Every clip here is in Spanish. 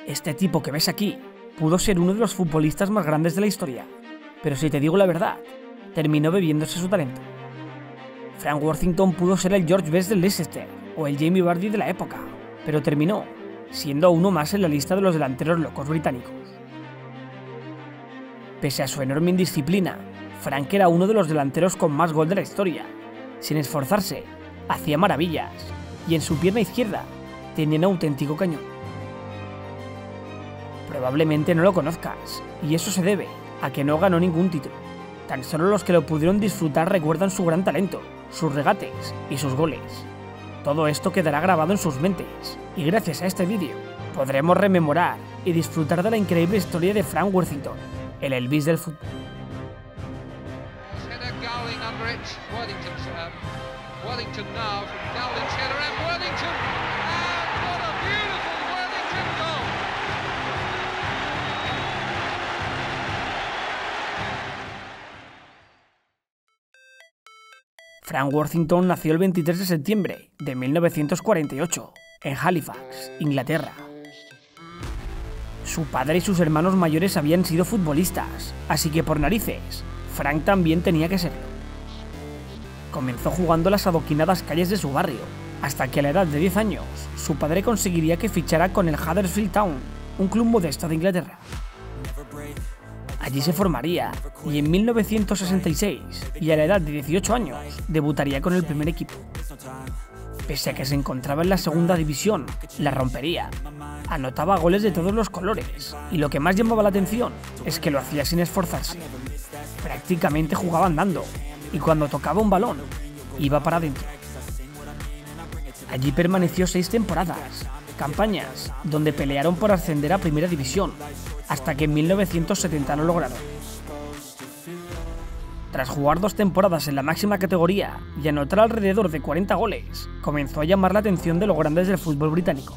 Este tipo que ves aquí pudo ser uno de los futbolistas más grandes de la historia, pero si te digo la verdad, terminó bebiéndose su talento. Frank Worthington pudo ser el George Best del Leicester o el Jamie Vardy de la época, pero terminó siendo uno más en la lista de los delanteros locos británicos. Pese a su enorme indisciplina, Frank era uno de los delanteros con más gol de la historia. Sin esforzarse, hacía maravillas, y en su pierna izquierda tenía un auténtico cañón. Probablemente no lo conozcas, y eso se debe a que no ganó ningún título. Tan solo los que lo pudieron disfrutar recuerdan su gran talento, sus regates y sus goles. Todo esto quedará grabado en sus mentes, y gracias a este vídeo podremos rememorar y disfrutar de la increíble historia de Frank Worthington, el Elvis del fútbol. Frank Worthington nació el 23 de septiembre de 1948 en Halifax, Inglaterra. Su padre y sus hermanos mayores habían sido futbolistas, así que por narices, Frank también tenía que serlo. Comenzó jugando las adoquinadas calles de su barrio, hasta que a la edad de 10 años, su padre conseguiría que fichara con el Huddersfield Town, un club modesto de Inglaterra. Allí se formaría, y en 1966, y a la edad de 18 años, debutaría con el primer equipo. Pese a que se encontraba en la segunda división, la rompería. Anotaba goles de todos los colores, y lo que más llamaba la atención es que lo hacía sin esforzarse. Prácticamente jugaba andando, y cuando tocaba un balón, iba para adentro. Allí permaneció 6 temporadas, campañas donde pelearon por ascender a primera división, hasta que en 1970 lo lograron. Tras jugar 2 temporadas en la máxima categoría y anotar alrededor de 40 goles, comenzó a llamar la atención de los grandes del fútbol británico.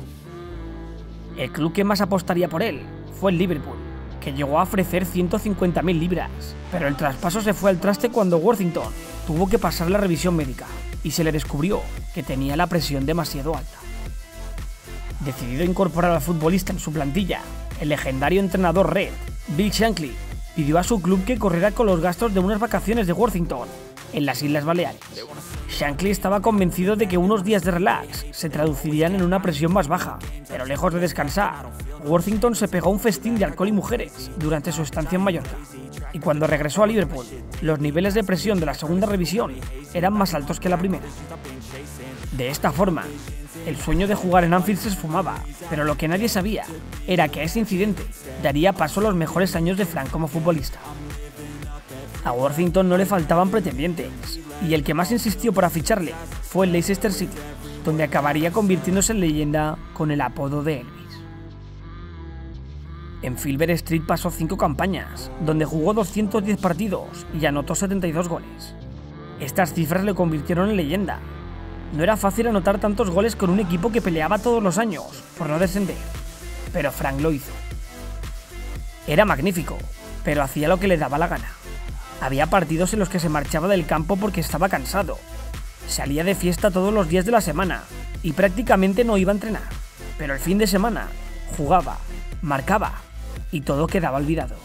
El club que más apostaría por él fue el Liverpool, que llegó a ofrecer 150.000 libras, pero el traspaso se fue al traste cuando Worthington tuvo que pasar la revisión médica y se le descubrió que tenía la presión demasiado alta. Decidido a incorporar al futbolista en su plantilla, el legendario entrenador Red, Bill Shankly, pidió a su club que corriera con los gastos de unas vacaciones de Worthington en las Islas Baleares. Shankly estaba convencido de que unos días de relax se traducirían en una presión más baja, pero lejos de descansar, Worthington se pegó un festín de alcohol y mujeres durante su estancia en Mallorca. Y cuando regresó a Liverpool, los niveles de presión de la segunda revisión eran más altos que la primera. De esta forma, el sueño de jugar en Anfield se esfumaba, pero lo que nadie sabía era que ese incidente daría paso a los mejores años de Frank como futbolista. A Worthington no le faltaban pretendientes, y el que más insistió para ficharle fue el Leicester City, donde acabaría convirtiéndose en leyenda con el apodo de Elvis. En Filbert Street pasó 5 campañas, donde jugó 210 partidos y anotó 72 goles. Estas cifras le convirtieron en leyenda. No era fácil anotar tantos goles con un equipo que peleaba todos los años por no descender, pero Frank lo hizo. Era magnífico, pero hacía lo que le daba la gana. Había partidos en los que se marchaba del campo porque estaba cansado. Salía de fiesta todos los días de la semana y prácticamente no iba a entrenar, pero el fin de semana jugaba, marcaba y todo quedaba olvidado.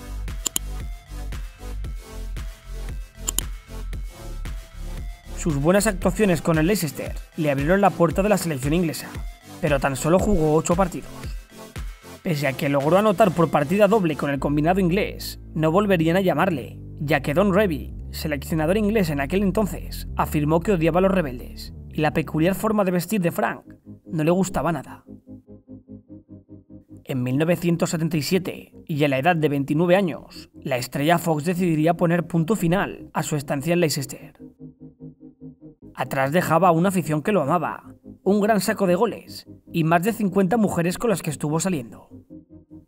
Sus buenas actuaciones con el Leicester le abrieron la puerta de la selección inglesa, pero tan solo jugó 8 partidos. Pese a que logró anotar por partida doble con el combinado inglés, no volverían a llamarle, ya que Don Revie, seleccionador inglés en aquel entonces, afirmó que odiaba a los rebeldes, y la peculiar forma de vestir de Frank no le gustaba nada. En 1977, y a la edad de 29 años, la estrella Fox decidiría poner punto final a su estancia en Leicester. Atrás dejaba una afición que lo amaba, un gran saco de goles y más de 50 mujeres con las que estuvo saliendo.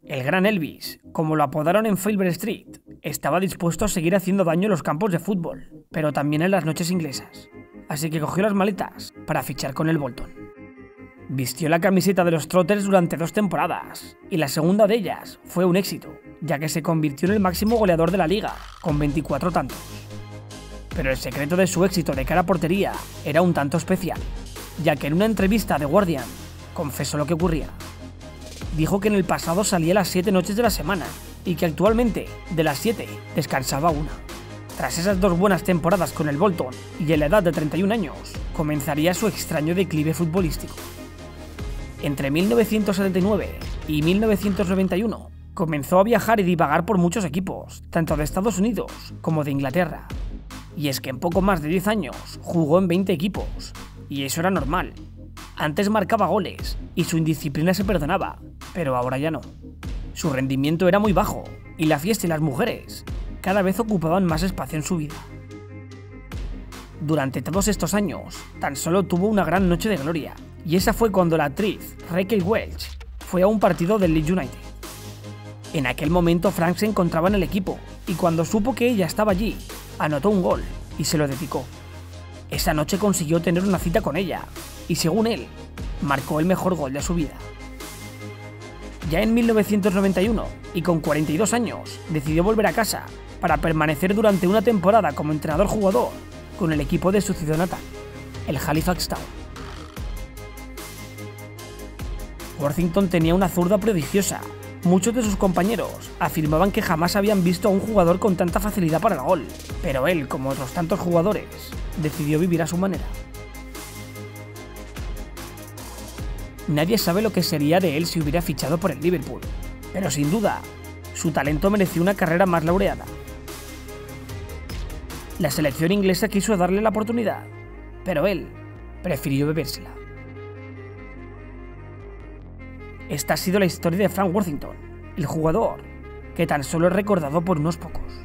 El gran Elvis, como lo apodaron en Filbert Street, estaba dispuesto a seguir haciendo daño en los campos de fútbol, pero también en las noches inglesas, así que cogió las maletas para fichar con el Bolton. Vistió la camiseta de los Trotters durante 2 temporadas, y la segunda de ellas fue un éxito, ya que se convirtió en el máximo goleador de la liga, con 24 tantos. Pero el secreto de su éxito de cara a portería era un tanto especial, ya que en una entrevista a The Guardian confesó lo que ocurría. dijo que en el pasado salía las 7 noches de la semana y que actualmente, de las 7, descansaba una. Tras esas 2 buenas temporadas con el Bolton y en la edad de 31 años, comenzaría su extraño declive futbolístico. Entre 1979 y 1991, comenzó a viajar y divagar por muchos equipos, tanto de Estados Unidos como de Inglaterra. Y es que en poco más de 10 años jugó en 20 equipos, y eso era normal. Antes marcaba goles y su indisciplina se perdonaba, pero ahora ya no. Su rendimiento era muy bajo y la fiesta y las mujeres cada vez ocupaban más espacio en su vida. Durante todos estos años, tan solo tuvo una gran noche de gloria, y esa fue cuando la actriz Raquel Welch fue a un partido del Leeds United. En aquel momento Frank se encontraba en el equipo, y cuando supo que ella estaba allí, anotó un gol y se lo dedicó. Esa noche consiguió tener una cita con ella, y según él, marcó el mejor gol de su vida. Ya en 1991, y con 42 años, decidió volver a casa para permanecer durante una temporada como entrenador-jugador con el equipo de su ciudad natal, el Halifax Town. Worthington tenía una zurda prodigiosa. Muchos de sus compañeros afirmaban que jamás habían visto a un jugador con tanta facilidad para el gol, pero él, como otros tantos jugadores, decidió vivir a su manera. Nadie sabe lo que sería de él si hubiera fichado por el Liverpool, pero sin duda, su talento mereció una carrera más laureada. La selección inglesa quiso darle la oportunidad, pero él prefirió bebérsela. Esta ha sido la historia de Frank Worthington, el jugador que tan solo es recordado por unos pocos.